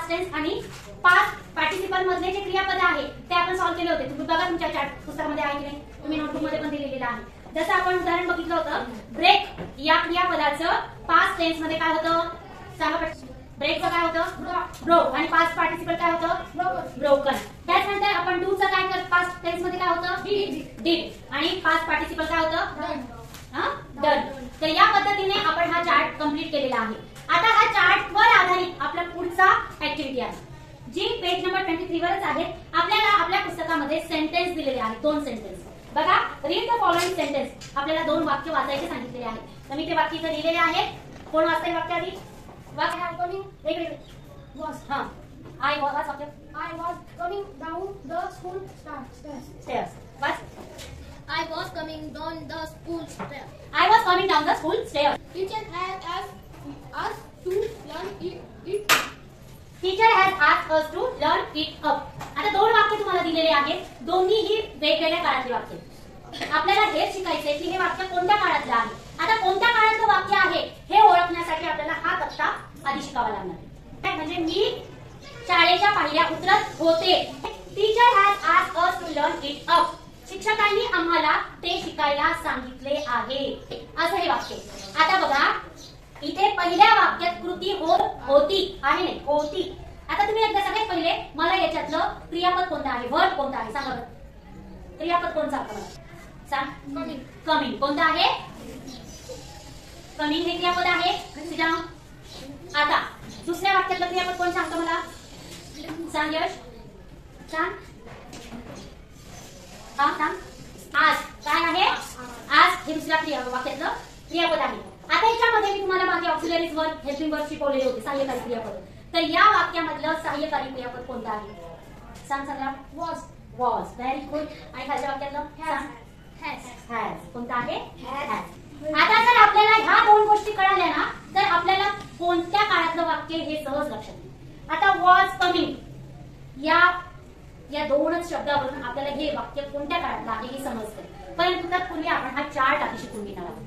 Past tense आणि past participle मधले जे क्रियापद आहे ते आपण सॉल्व्ह केले होते. तुम्ही बघा तुमच्या चार्ट पुस्तकामध्ये आहे की नाही, तुम्ही नोटबुक मध्ये पण दिलेलं आहे. जसं आपण उदाहरण बघितलं होतं, ब्रेक या क्रियापदाचं पास्ट टेन्स मध्ये काय होतं सांगा पटकन. ब्रेकचं काय होतं ब्रोक आणि पास्ट पार्टिसिपल काय होतं ब्रोकन. त्याच्यानंतर आपण डू चं काय कर पास्ट टेन्स मध्ये काय होतं डिड आणि पास्ट पार्टिसिपल काय होतं डन. तर या पद्धतीने आपण हा चार्ट कंप्लीट केलेला आहे. आता हा चार्ट वर आधारित आपला पुढचा ऍक्टिव्हिटी आहे जी पेज नंबर 23 वरच आहे. आपल्याला आपल्या पुस्तकामध्ये सेंटेन्स दिलेले आहेत, 2 सेंटेन्स. बघा, रीड द फॉलोइंग सेंटेन्स. आपल्याला 2 वाक्य वाचायचे सांगितलेले आहे. तर मी ते वाक्य इथे लिहिलेले आहेत. कोण वाचतंय वाक्य आधी? वाक्य I was coming down the school stairs. What? I was coming down the school stairs. I was coming down the school stairs. Teacher has asked us to learn it. Teacher has asked us to learn it up. आता 2 वाक्य तुम्हाला दिलेले आहेत. दोन्हीही वेगवेगळ्या काळातली वाक्य. आपल्याला हे शिकायचंय की हे वाक्य कोणत्या काळातलं आहे. आता कोणत्या काळातलं वाक्य आहे हे ओळखण्यासाठी आपल्याला हा तक्ता आधी शिकावा लागणार. म्हणजे मी शाळेच्या पायऱ्या उतरत होते. Teacher has asked us to learn it up. शिक्षकांनी आम्हाला ते शिकायला सांगितले आहे. असं हे वाक्य. आता बघा, इथे पहिल्या वाक्यात कृती होती आहे नाही होती. आता तुम्ही एकदा सगळ्यात पहिले मला याच्यातलं क्रियापद कोणतं आहे, वर्ब कोणतं आहे सांगा बरं. क्रियापद कोणतं आपल्याला सांग. कमिंग कोणतं आहे? कमिंग हे क्रियापद आहे. आता दुसऱ्या वाक्यातलं क्रियापद कोण सांगतो मला सांग यश. सांग सांग. आज काय आहे? आज हे दुसऱ्या वाक्यातलं क्रियापद आहे. आता याच्यामध्ये मी तुम्हाला मागे ऑक्सिलरीज वर्ब हेल्पिंग वर्ब शिकवलेले होते सहाय्यकारी क्रियापद. तर या वाक्यामधलं सहाय्यकारी क्रियापद कोणतं आहे सांग सगळा. वॉज. Very good. आणि खालच्या वाक्यातलं हॅज कोणतं आहे? हॅज. आता जर आपल्याला ह्या 2 गोष्टी कळाल्या ना तर आपल्याला कोणत्या काळातलं वाक्य हे सहज लक्षात येईल. आता वॉज कमिंग या 2च शब्दावरून आपल्याला हे वाक्य कोणत्या काळातलं आहे हे समजतं. परंतु तत्पूर्वी आपण हा चार्ट आधी शिकून घेणार आहोत.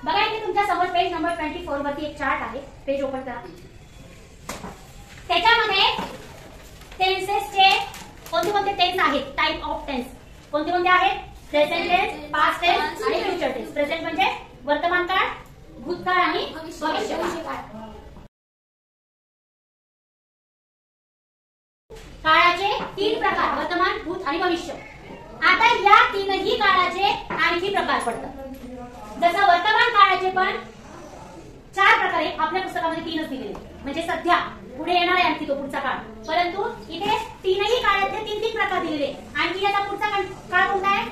बघा, इथे तुमच्या समोर पेज नंबर 24 वरती एक चार्ट आहे. पेज ओपन करा. त्याच्यामध्ये टेन्सेसचे कोणते टेन्स आहेत, टाइप ऑफ टेन्स कोणते आहेत? प्रेझेंट टेन्स, पास्ट टेन्स आणि फ्युचर टेन्स. प्रेझेंट म्हणजे वर्तमान काळ, भूतकाळ आणि भविष्यकाळ. काळाचे 3 प्रकार, वर्तमान, भूत आणि भविष्य. आता या 3ही काळाचे आणखी प्रकार पडतात. जसं वर्तमान काळाचे पण 4 प्रकार आहेत. आपल्या पुस्तकामध्ये 3च दिलेले, म्हणजे सध्या, पुढे येणार आहे आणखी तो पुढचा काळ. परंतु इथे 3ही काळातले 3 प्रकार दिलेले. आणखी याचा पुढचा काळ कोणता आहे?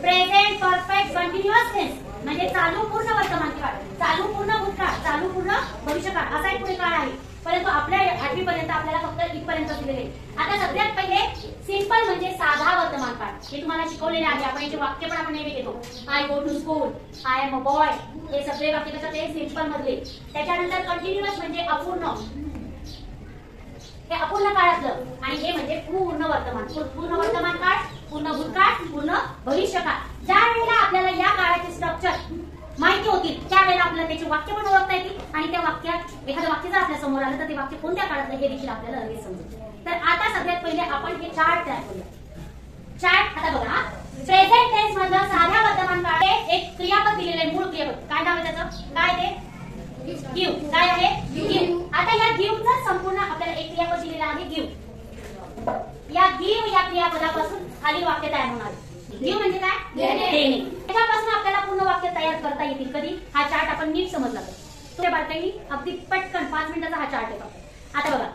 प्रेझेंट परफेक्ट कंटिन्युअस टेन्स, म्हणजे चालू पूर्ण वर्तमान काळ, चालू पूर्ण भूतकाळ, चालू पूर्ण भविष्यकाळ असा एक पुढे काळ आहे. परंतु आपल्या 8वी पर्यंत आपल्याला फक्त इथपर्यंत दिलेले. आता सगळ्यात पहिले सिंपल म्हणजे साधा वर्तमान काळ. हे तुम्हाला शिकवलेले आहे. आपण याचे वाक्य पण आपण नेहमी घेतो. I go to school, I am a boy. हे सगळे वाक्य कसं ते सिंपल मधले. त्याच्यानंतर कंटिन्युअस म्हणजे अपूर्ण, हे अपूर्ण काळातलं. आणि हे म्हणजे पूर्ण वर्तमान. पूर्ण वर्तमान काळ, पूर्ण भूतकाळ, पूर्ण भविष्यकाळ. ज्या वेळेला आपल्याला या काळाचे स्ट्रक्चर माहिती होतील त्यावेळेला आपल्याला त्याचे वाक्य पण ओळखता येतील. आणि त्या वाक्यात एखादं वाक्य जर आपल्या समोर आलं तर ते वाक्य कोणत्या काळातलं हे देखील आपल्याला लगेच समजेल. तर आता सगळ्यात पहिले आपण हे चार्ट तयार करूया. चार्ट आता बघा, प्रेझेंट टेन्स मधलं साध्या वर्तमान काळात एक क्रियापद दिलेलं आहे. मूळ क्रियापद काय नाव आहे त्याचं? काय ते? गिव्ह. काय आहे? गिव्ह. आता या गिव्हचं संपूर्ण आपल्याला एक क्रियापद दिलेलं आहे गिव्ह. या गिव्ह या क्रियापदापासून खालील वाक्य तयार होणार. गिव्ह म्हणजे काय? देणे. त्याच्यापासून आपल्याला पूर्ण वाक्य तयार करता येतील. कधी? हा चार्ट आपण नीट समजला तर. तुझ्या बालकांनी अगदी पटकन 5 मिनिटाचा हा चार्ट आहे. आता बघा,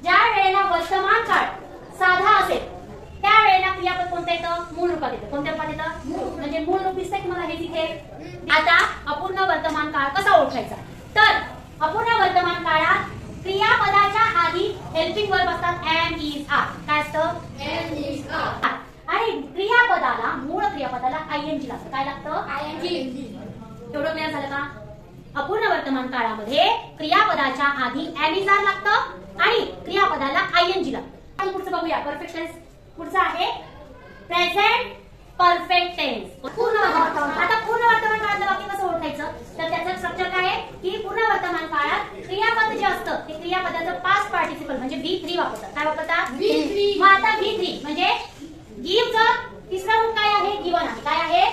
ज्या वेळेला वर्तमान काळ साधा असेल त्या वेळेला क्रियापद कोणतं येतं? मूळ रूपात येतं. कोणत्या रूपात येतं? म्हणजे मूळ रूप दिसतंय की मला हे तिथे. आता अपूर्ण वर्तमान काळ कसा ओळखायचा? तर अपूर्ण वर्तमान काळात क्रियापदाच्या आधी हेल्पिंग वर्ब असतात. Am, is, are. काय असतं? Am, is, are. आणि क्रियापदाला, मूळ क्रियापदाला आयएनजी लागतं. काय लागतं? आयएनजी. एवढं क्लिअर झालं का? अपूर्ण वर्तमान काळामध्ये क्रियापदाच्या आधी एम, इज, आर लागतं आणि क्रियापदाला आयएनजी लागतं. पुढचं बघूया. परफेक्ट टेन्स पुढचं आहे प्रेझेंट परफेक्ट टेन्स. पूर्ण वर्तमान. आता पूर्ण वर्तमान काळातलं वाक्य कसं ओळखायचं तर त्याचं स्ट्रक्चर काय आहे की पूर्ण वर्तमान काळात क्रियापद जे असतं ते क्रियापदाचं पास्ट पार्टिसिपल म्हणजे V3 वापरतात. काय वापरतात? V3. मग आता V3 म्हणजे गिव्हचं तिसरं रूप काय आहे? गिव्हन आहे. काय आहे?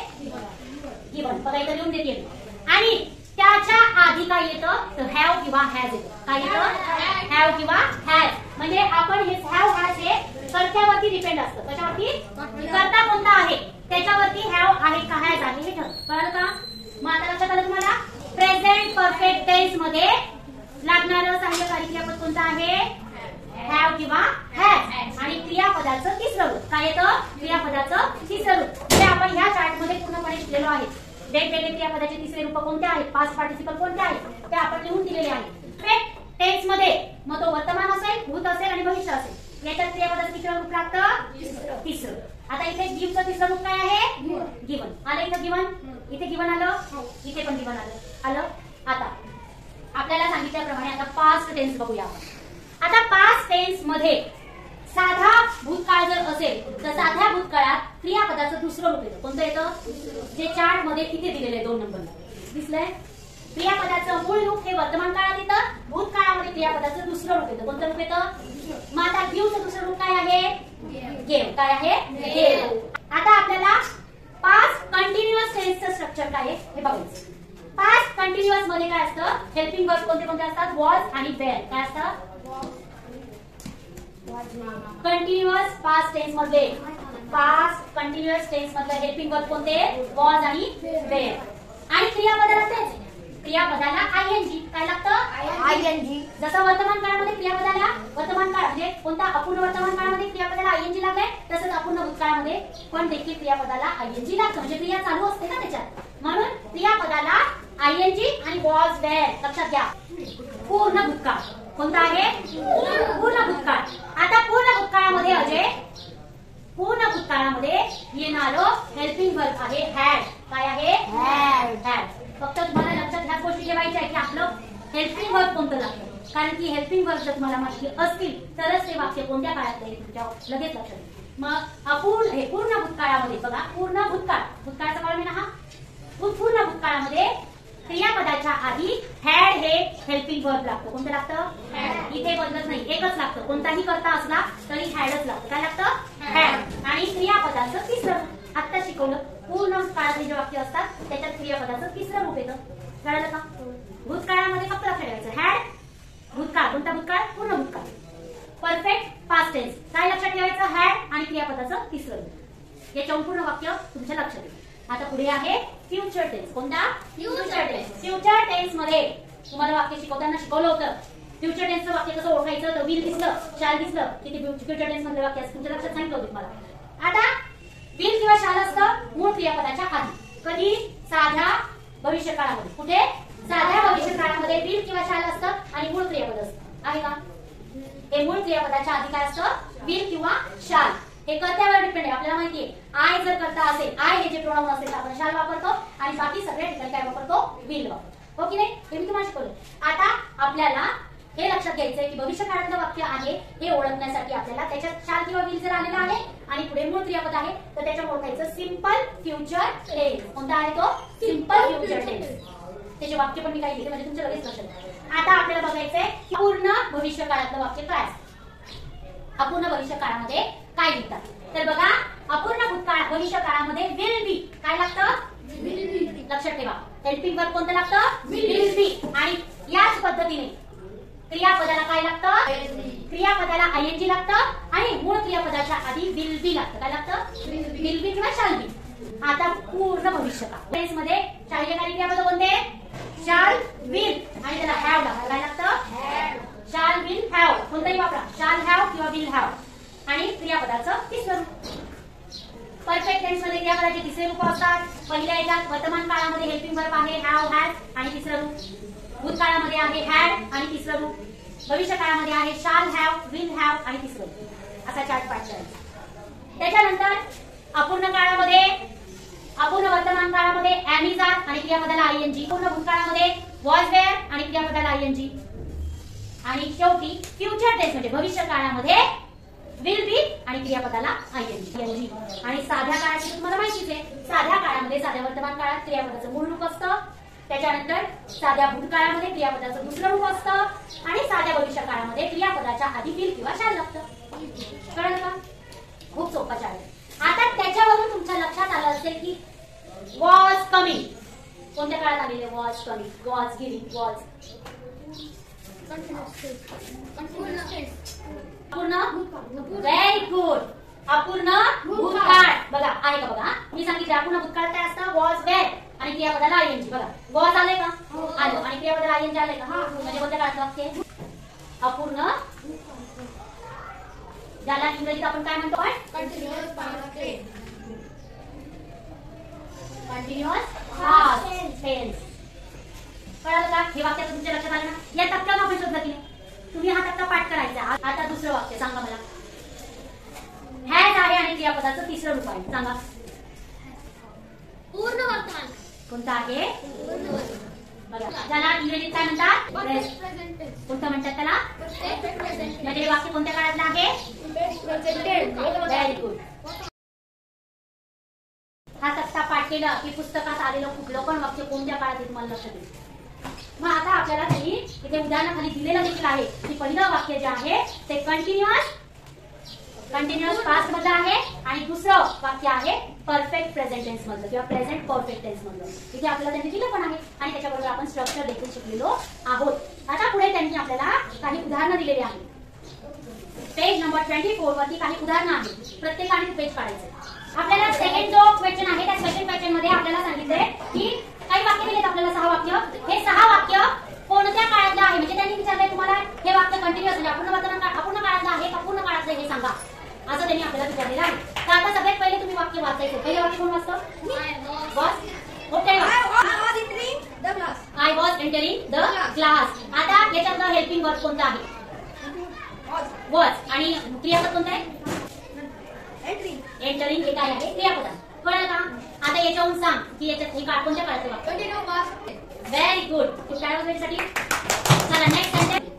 गिव्हन. बघा इथं लिहून देते मी. आणि त्याच्या आधी काय येतं तर हॅव किंवा हॅज येतं. काय येतं? हॅव किंवा हॅज. म्हणजे आपण हे हॅव हॅज हे कर्त्यावरती डिपेंड असतं. कशावरती? कर्ता कोणता आहे त्याच्यावरती हॅव आहे का हॅज आहे हे ठरतं. कळलं का? मग आता लक्षात आलं तुम्हाला? प्रेझेंट परफेक्ट टेन्स मध्ये लागणारं सहाय्यकारी क्रियापद कोणतं आहे? हॅव किंवा हॅज. आणि क्रियापदाचं तिसरं रूप काय येतं? क्रियापदाचं तिसरं रूप. जे आपण ह्या चार्ट मध्ये पूर्णपणे शिकलेलो आहे. वेगवेगळे क्रियापदाचे तिसरे रूप कोणते आहेत? पास्ट पार्टिसिपल कोणते आहेत ते आपण लिहून दिलेले आहे. परफेक्ट टेन्स मध्ये मग तो वर्तमान असेल, भूत असेल आणि भविष्य असेल. याच्यात क्रियापदाचं किती रूप लागतं? तिसरं. आता इथे गिव्हचं तिसरं रूप काय आहे? गिव्हन. आलं इथं गिव्हन? इथे गिव्हन आलं, इथे पण गिव्हन आलं. आता आपल्याला सांगितल्याप्रमाणे आता पास्ट टेन्स बघूया आपण. आता पास्ट टेन्स मध्ये साधा भूतकाळ जर असेल तर साध्या भूतकाळात क्रियापदाचं दुसरं रूप येतं. कोणतं येतं? जे चार्ट मध्ये इथे दिलेलं आहे 2 नंबरला दिसलंय. क्रियापदाचं मूळ रूप हे वर्तमान काळात येतं. भूतकाळामध्ये क्रियापदाचं दुसरं रूप येतं. कोणतं रूप येतं? मग आता गिव्हचं दुसरं रूप काय आहे? गेव. काय आहे? गेव. आता आपल्याला पास्ट कंटिन्युअस टेन्सचं स्ट्रक्चर काय आहे हे बघायचं. पास्ट कंटिन्युअस मध्ये काय असतं? हेल्पिंग वर्ब कोणते कोणते असतात? वॉज आणि वेअर. काय असतं? कंटिन्युअस पास्ट टेन्स मध्ये पास्ट कंटिन्युअस टेन्स मधले हेल्पिंग वर्ब कोणते? वॉज आणि वेअर. आणि क्रियापदाला तेच क्रियापदाला आयएनजी. काय लागतं? आयएनजी. जसं वर्तमान काळामध्ये क्रियापदाला वर्तमान काळ म्हणजे कोणता अपूर्ण वर्तमान काळामध्ये क्रियापदाला आयएनजी लागले तसंच अपूर्ण भूतकाळामध्ये पण देखील क्रियापदाला आयएनजी लागतं. म्हणजे क्रिया चालू असते ना त्याच्यात. म्हणून क्रियापदाला आयएनजी आणि वॉज वेअर. लक्षात घ्या. पूर्ण भूतकाळ कोणता आहे? पूर्ण भूतकाळ. आता पूर्ण भूतकाळामध्ये अजय पूर्ण भूतकाळामध्ये येणारं हेल्पिंग वर्ब आहे हॅड. काय आहे? हॅड. फक्त तुम्हाला लक्षात ह्या गोष्टी ठेवायच्या आहे की आपलं हेल्पिंग वर्ब कोणतं लागतं. कारण की हेल्पिंग वर्ब जर तुम्हाला माहिती असतील तरच ते वाक्य कोणत्या काळात येईल तुमच्या लगेच लक्षात येईल. मग अपूर्ण हे पूर्ण भूतकाळामध्ये बघा पूर्ण भूतकाळ भूतकाळाचा काळ मी ना पूर्ण भूतकाळामध्ये क्रियापदाच्या आधी हॅड हे हेल्पिंग वर्ब लागतं. कोणतं लागतं? इथे बदलत नाही, एकच लागतं. कोणताही करता असला तरी हॅडच लागतं. काय लागतं? हॅड. आणि क्रियापदाचं तिसरं आता शिकवलं. पूर्ण काळातले जे वाक्य असतात त्याच्यात क्रियापदाचं तिसरं रूप येतं. कळलं का? भूतकाळामध्ये फक्त लक्षात ठेवायचं हॅड भूतकाळ. कोणता भूतकाळ? पूर्ण भूतकाळ. परफेक्ट पास्ट टेन्स काय लक्षात ठेवायचं? हॅड आणि क्रियापदाचं तिसरं रूप. हे संपूर्ण वाक्य तुमच्या लक्षात येईल. आता पुढे आहे फ्युचर टेन्स. कोणता? Future tense. फ्युचर टेन्स मध्ये तुम्हाला वाक्य शिकवताना शिकवलं होतं. फ्युचर टेन्सचं वाक्य कसं ओळखायचं तर विल दिसलं, शाल दिसलं की ते फ्युचर टेन्स मधलं वाक्य असतं. तुमच्या लक्षात सांगितलं होतं तुम्हाला. आता विल किंवा शाल असतं मूळ क्रियापदाच्या आधी. कधी? साध्या भविष्य काळामध्ये. कुठे? साध्या भविष्य काळामध्ये विल किंवा शाल असतं आणि मूळ क्रियापद असतं. आहे का? हे मूळ क्रियापदाच्या आधी काय असतं? विल किंवा शाल. हे कर्त्यावर डिपेंड आहे. आपल्याला माहितीये आय जर करता असेल आय हे जे प्रोनाउन असेल तर आपण शाल वापरतो आणि बाकी सगळ्या ठिकाणी काय वापरतो? विल वापरतो. हो की नाही? हे मी तुम्हाला शिकवलं. आता आपल्याला हे लक्षात घ्यायचंय की भविष्य काळातलं वाक्य आहे हे ओळखण्यासाठी आपल्याला त्याच्यात शाल किंवा विल जर आलेला आहे आणि पुढे मूळ क्रियापद आहे तर त्याच्यात ओळखायचं सिंपल फ्युचर टेन्स. कोणता आहे तो? Simple future tense. त्याचे वाक्य पण मी काही लिहिले म्हणजे तुमच्या लगेच लक्षात येईल. आता आपल्याला बघायचंय पूर्ण भविष्य काळातलं वाक्य काय असतं. अपूर्ण भविष्य काळामध्ये काय लिहितात तर बघा अपूर्ण भूतकाळ भविष्य काळामध्ये विल बी काय लागतं? लक्षात ठेवा. हेल्पिंग वर्ब कोणतं लागतं? Will be. आणि याच पद्धतीने क्रियापदाला काय लागतं? क्रियापदाला आयएनजी लागतं आणि मूळ क्रियापदाच्या आधी विल बी लागतं. काय लागतं? विल बी किंवा शाल बी. आता पूर्ण भविष्य काळ टेन्स मध्ये सहाय्यकारी क्रियापद कोणते? शाल विल आणि त्याला हॅव लागतं. काय लागतं? Shall will have. कोणताही वापरा शाल हॅव किंवा विल हॅव. आणि क्रियापदाचं तिसरं रूप. परफेक्ट टेन्स मध्ये क्रियापदाचे तिसरे रूप असतात. पहिल्या याच्यात वर्तमान काळामध्ये हेल्पिंग वर्ब आहे हॅव हॅज आणि तिसरं रूप. भूतकाळामध्ये आहे हॅड आणि तिसरं रूप. भविष्य काळामध्ये आहे शाल हॅव विल हॅव आणि तिसरं रूप. असा चार्ट पाठ करायचा. त्याच्यानंतर अपूर्ण काळामध्ये अपूर्ण वर्तमान काळामध्ये एम इज आर आणि क्रियापदाला आयएनजी. पूर्ण भूतकाळामध्ये वॉज वेअर आणि क्रियापदाला आयएनजी. आणि शेवटी फ्युचर टेन्स म्हणजे भविष्य काळामध्ये विल बी आणि क्रियापदाला आयएनजी. आणि साध्या काळाची तुम्हाला माहितीच आहे, साध्या काळामध्ये साध्या वर्तमान काळात क्रियापदाचं मूळ रूप असतं, त्याच्यानंतर साध्या भूतकाळामध्ये क्रियापदाचं दुसरं रूप असतं आणि साध्या भविष्य काळामध्ये क्रियापदाच्या आधी विल किंवा शॅल लागतं. कळलं का? खूप सोपं आहे. आता त्याच्यावरून तुमच्या लक्षात आलं असेल की वॉज कमिंग कोणत्या काळात आलेले, was coming, was giving, was अपूर्ण, व्हेरी गुड, अपूर्ण भूतकाळ. बघा आहे का? बघा मी सांगितलं अपूर्ण भूतकाळ काय असतं, वॉज वेर आणि क्रियापदाला आयएनजी. बघा वॉज आले का, आलं, आणि क्रियापदाला आयएनजी आले का, म्हणजे कोणत्या काळात वाक्य अपूर्ण, ज्याला इंग्रजीत आपण काय म्हणतो, कंटिन्युअस पास्ट टेन्स. कळलं का? हे वाक्य तुमच्या लक्षात आलं ना? या तक्त्यावर आपण शोधलं की तुम्ही हा तक्ता पाठ करायचा. आता दुसरं वाक्य सांगा मला. हॅज आहे आणि क्रियापदाचं तिसरं रूप आहे, सांगा. पूर्ण वर्तमान. कोणतं आहे? बघा त्याला इंग्रजीत काय म्हणतात, प्रेझेंट टेन्स. कोणतं म्हणतात त्याला? प्रेझेंट. म्हणजे हे वाक्य कोणत्या काळातलं आहे? Very good. हा तक्ता पाठ केला की पुस्तकात आलेलं कुठलं पण वाक्य कोणत्या काळात आहे तुम्हाला लक्षात येईल. मग आता आपल्याला त्यांनी इथे उदाहरणाखाली दिलेलं देखील आहे की पहिलं वाक्य जे आहे ते कंटिन्युअस पास्ट मधलं आहे आणि दुसरं वाक्य आहे परफेक्ट प्रेझेंट टेन्स मधलं किंवा प्रेझेंट परफेक्ट टेन्स मधलं. इथे आपल्याला त्यांनी दिलं पण आहे आणि त्याच्याबरोबर आपण स्ट्रक्चर देखील शिकलेलो आहोत. आता पुढे त्यांनी आपल्याला काही उदाहरणं दिलेली आहेत. पेज नंबर 24 वरती काही उदाहरणं आहेत. प्रत्येकाने पेज काढायचं. आपल्याला सेकंड जो क्वेश्चन आहे त्या सेकंड क्वेश्चन मध्ये आपल्याला सांगितलंय की काही वाक्य दिलेत आपल्याला, 6 वाक्य. हे 6 वाक्य कोणत्या काळातलं आहे, म्हणजे त्यांनी विचारलंय तुम्हाला हे वाक्य कंटिन्युअस म्हणजे अपूर्ण काळातलं आहे का पूर्ण काळातलं हे सांगा, असं त्यांनी आपल्याला विचारलेलं आहे. तर आता सगळ्यात पहिले तुम्ही वाक्य वाचायचं. पहिले वाक्य कोण वाचतं? Boss. Okay. I was entering the class. आता याच्यातलं हेल्पिंग वर्ब कोणतं आहे? वॉज. आणि क्रियापद कोणतं आहे? एंटरिंग. हे काय आहे? क्रियापद. कळलं का? आता याच्यावरून सांग की याच्यात हे काळ कोणत्या काळाचं वाक्य? Very good. कुठल्या साठी? चला next sentence.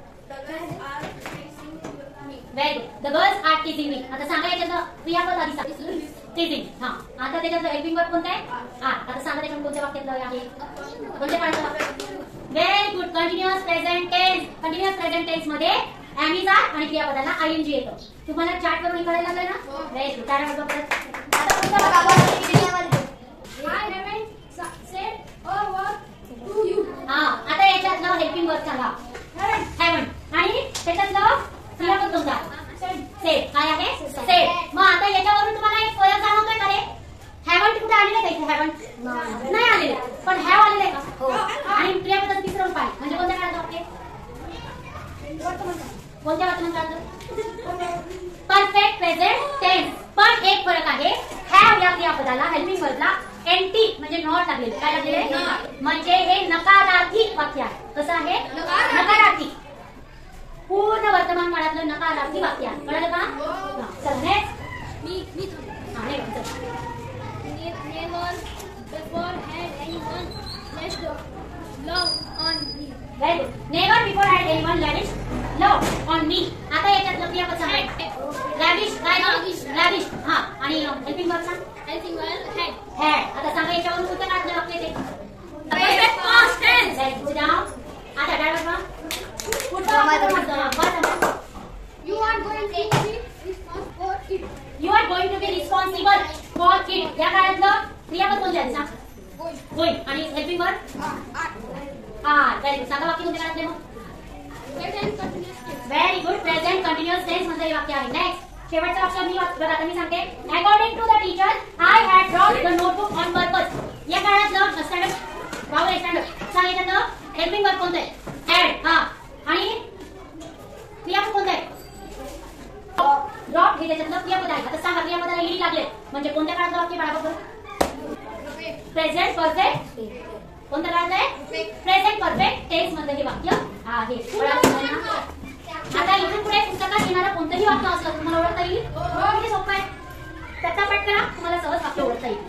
Very good. The girls are teaching me. आता सांगा याच्यातलं क्रियापद आधी सांग. टीचिंग. हा. आता त्याच्यातलं हेल्पिंग वर्ब कोणतं आहे? आता सांगा त्याच्यात कोणत्या वाक्यातलं आहे? कोणत्या काळाचं वाक्य? Very good. Continuous present tense. Continuous present tense मध्ये एम इज आर आणि क्रियापदाला आयएनजी येतं. तुम्हाला चार्ट वरून कळायला लागलं ना? Very good. काय म्हणतो परत? आता कोणता वाक्य? I haven't said a word to you. हा. आता याच्यातलं हेल्पिंग वर्ब सांगा. हॅवंट. आणि त्याच्यातलं क्रियापद कोणता? सेड. काय आहे? सेड. मग आता याच्यावरून तुम्हाला एक फरक जाणवतोय का रे? हॅवंट कुठे आलेलं आहे का? हॅवंट नाही आलेलं, पण हॅव आलेलं आहे का? आणि क्रियापदाचं तिसरं रूप आहे म्हणजे कोणत्या काळाचं वाक्य? कोणत्या वर्तमान काळाचं? Perfect present tense. पण एक फरक आहे, हॅव या क्रियापदाला हेल्पिंग वर्बला एनटी म्हणजे नॉट लागलेलं. काय लागलेलं? म्हणजे हे नकारार्थी वाक्य आहे. कसं आहे? नकारार्थी. पूर्ण वर्तमान काळातलं नकारार्थी वाक्य आहे. कळलं का? चल next. Never before had anyone lavished love on me. Very good. Never before had anyone lavished love on me. आता याच्यातलं क्रियापद सांगा. lavish. काय? lavish. हा. आणि हेल्पिंग वर्ब सांग. Helping well had. had. आता सांगा याच्यावरून कोणत्या काळातलं वाक्य ते? Perfect past tense. Very good. Now आता काय बघा? You are going to be responsible for it. You are going to be responsible for it. या काळातलं क्रियापद कोणते आहे सांग? Going. आणि helping verb? Are. Very good. सांगा वाक्य कोणत्या काळातले मग? Present continuous tense. Very good. Present continuous tense मध्ये हे वाक्य आहे. नेक्स्ट. शेवटचं वाक्य मी बघा आता मी सांगते. According to the teacher I had brought the notebook on purpose. या काळातलं स्टँडर्ड वावर स्टँडर्ड सांग याच्यातलं हेल्पिंग वर्ब कोणतं आहे? हॅड. हा. आणि क्रियापद कोणतं आहे? ड्रॉप. हे त्याच्यातलं क्रियापद आहे. आता सांगा क्रियापदाला ईडी लागले म्हणजे कोणत्या काळातलं वाक्य बरोबर? Present perfect. कोणत्या काळातलं आहे? प्रेझेंट परफेक्ट टेन्स मध्ये हे वाक्य आहे. आता इथून पुढे पुस्तकात येणारं कोणतंही वाक्य असलं तुम्हाला ओळखता येईल. सोपं आहे. त्याचा पाठ करा, तुम्हाला सहज वाक्य ओळखता येईल.